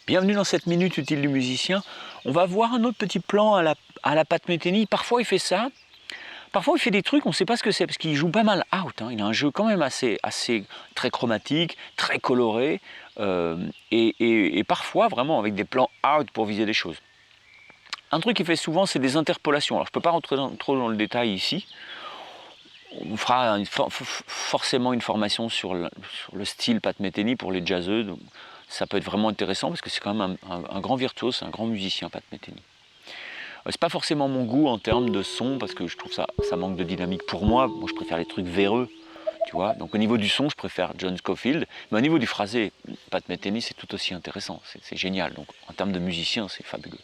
Bienvenue dans cette minute utile du musicien. On va voir un autre petit plan à la Pat Metheny. Parfois il fait ça, parfois il fait des trucs, on ne sait pas ce que c'est, parce qu'il joue pas mal out. Il a un jeu quand même assez très chromatique, très coloré, et parfois vraiment avec des plans out pour viser des choses. Un truc qu'il fait souvent, c'est des interpolations. Alors je ne peux pas rentrer trop dans le détail ici. On fera forcément une formation sur le style Pat Metheny pour les jazzeux. Donc ça peut être vraiment intéressant parce que c'est quand même un grand virtuose, un grand musicien, Pat Metheny. C'est pas forcément mon goût en termes de son parce que je trouve ça manque de dynamique pour moi. Moi je préfère les trucs véreux, tu vois. Donc au niveau du son, je préfère John Scofield. Mais au niveau du phrasé, Pat Metheny c'est tout aussi intéressant. C'est génial. Donc en termes de musicien, c'est fabuleux.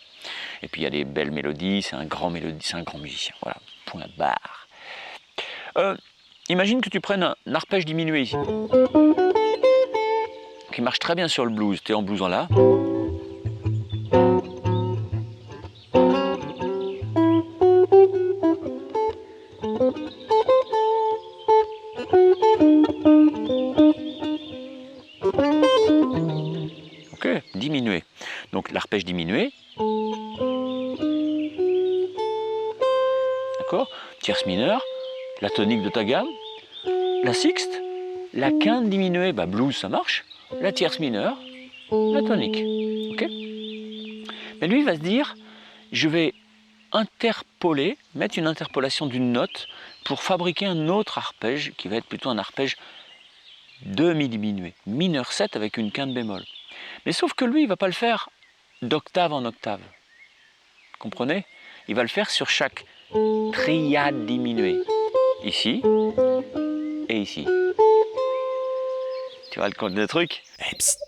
Et puis il y a des belles mélodies, c'est un grand musicien. Voilà, point barre. Imagine que tu prennes un arpège diminué ici, qui marche très bien sur le blues. Tu es en blues en La. Ok, diminué. Donc l'arpège diminué. D'accord, tierce mineure, la tonique de ta gamme, la sixte, la quinte diminuée, bah blues ça marche, la tierce mineure, la tonique. Ok. Mais lui il va se dire, je vais interpoler, mettre une interpolation d'une note pour fabriquer un autre arpège qui va être plutôt un arpège demi diminué, mineur 7 avec une quinte bémol. Mais sauf que lui il ne va pas le faire d'octave en octave. Comprenez? Il va le faire sur chaque triade diminuée. Ici et ici. Tu vois le truc? Hey, psst.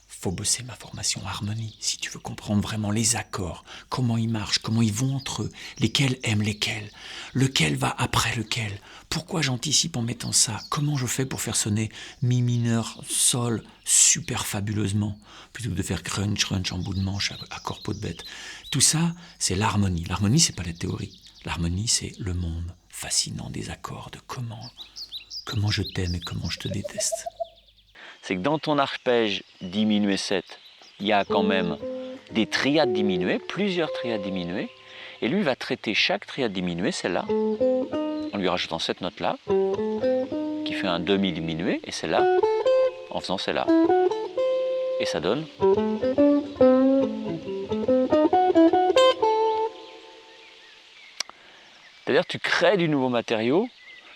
Faut bosser ma formation harmonie si tu veux comprendre vraiment les accords, comment ils marchent, comment ils vont entre eux, lesquels aiment lesquels, lequel va après lequel, pourquoi j'anticipe en mettant ça, comment je fais pour faire sonner mi mineur, sol super fabuleusement, plutôt que de faire crunch, crunch en bout de manche, accord peau de bête. Tout ça, c'est l'harmonie. L'harmonie, c'est pas la théorie. L'harmonie, c'est le monde fascinant des accords, de comment je t'aime et comment je te déteste. C'est que dans ton arpège diminué 7, il y a quand même des triades diminuées, plusieurs triades diminuées, et lui va traiter chaque triade diminuée, celle-là, en lui rajoutant cette note-là, qui fait un demi diminué, et celle-là, en faisant celle-là. Et ça donne. C'est-à-dire que tu crées du nouveau matériau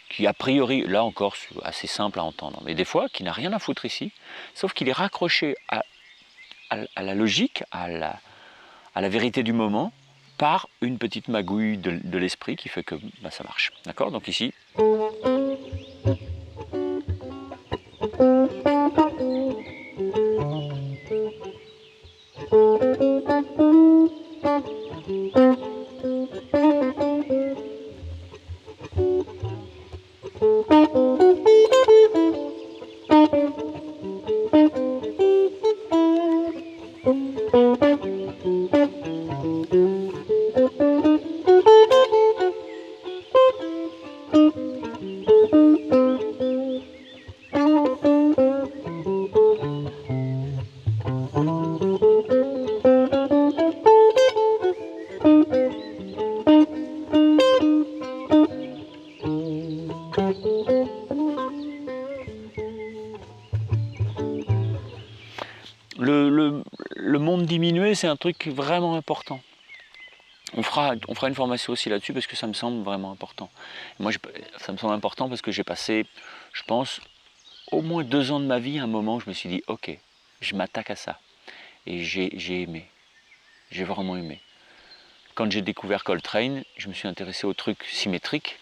qui a priori, là encore, c'est assez simple à entendre, mais des fois, qui n'a rien à foutre ici, sauf qu'il est raccroché à la logique, à la vérité du moment, par une petite magouille de l'esprit qui fait que bah, ça marche. D'accord? Donc ici. Le monde diminué, c'est un truc vraiment important. On fera une formation aussi là-dessus parce que ça me semble vraiment important. Moi, ça me semble important parce que j'ai passé, je pense, au moins 2 ans de ma vie, à un moment où je me suis dit, ok, je m'attaque à ça. Et j'ai aimé. J'ai vraiment aimé. Quand j'ai découvert Coltrane, je me suis intéressé aux trucs symétriques.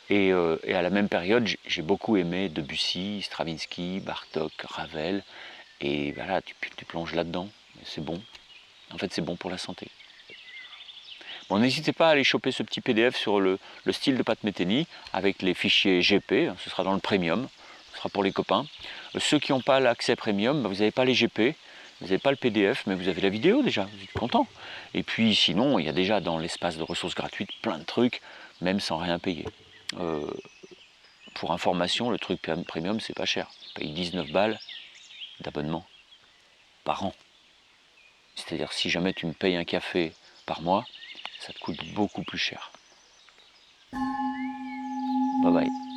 Et à la même période, j'ai beaucoup aimé Debussy, Stravinsky, Bartók, Ravel. Et voilà, tu plonges là-dedans. C'est bon. En fait, c'est bon pour la santé. Bon, n'hésitez pas à aller choper ce petit PDF sur le style de Pat Metheny avec les fichiers GP. Ce sera dans le premium. Ce sera pour les copains. Ceux qui n'ont pas l'accès premium, vous n'avez pas les GP. Vous n'avez pas le PDF, mais vous avez la vidéo déjà. Vous êtes content. Et puis sinon, il y a déjà dans l'espace de ressources gratuites plein de trucs, même sans rien payer. Pour information, le truc premium, c'est pas cher. On paye 19 balles d'abonnement. par an. C'est-à-dire si jamais tu me payes un café par mois, ça te coûte beaucoup plus cher. Bye bye.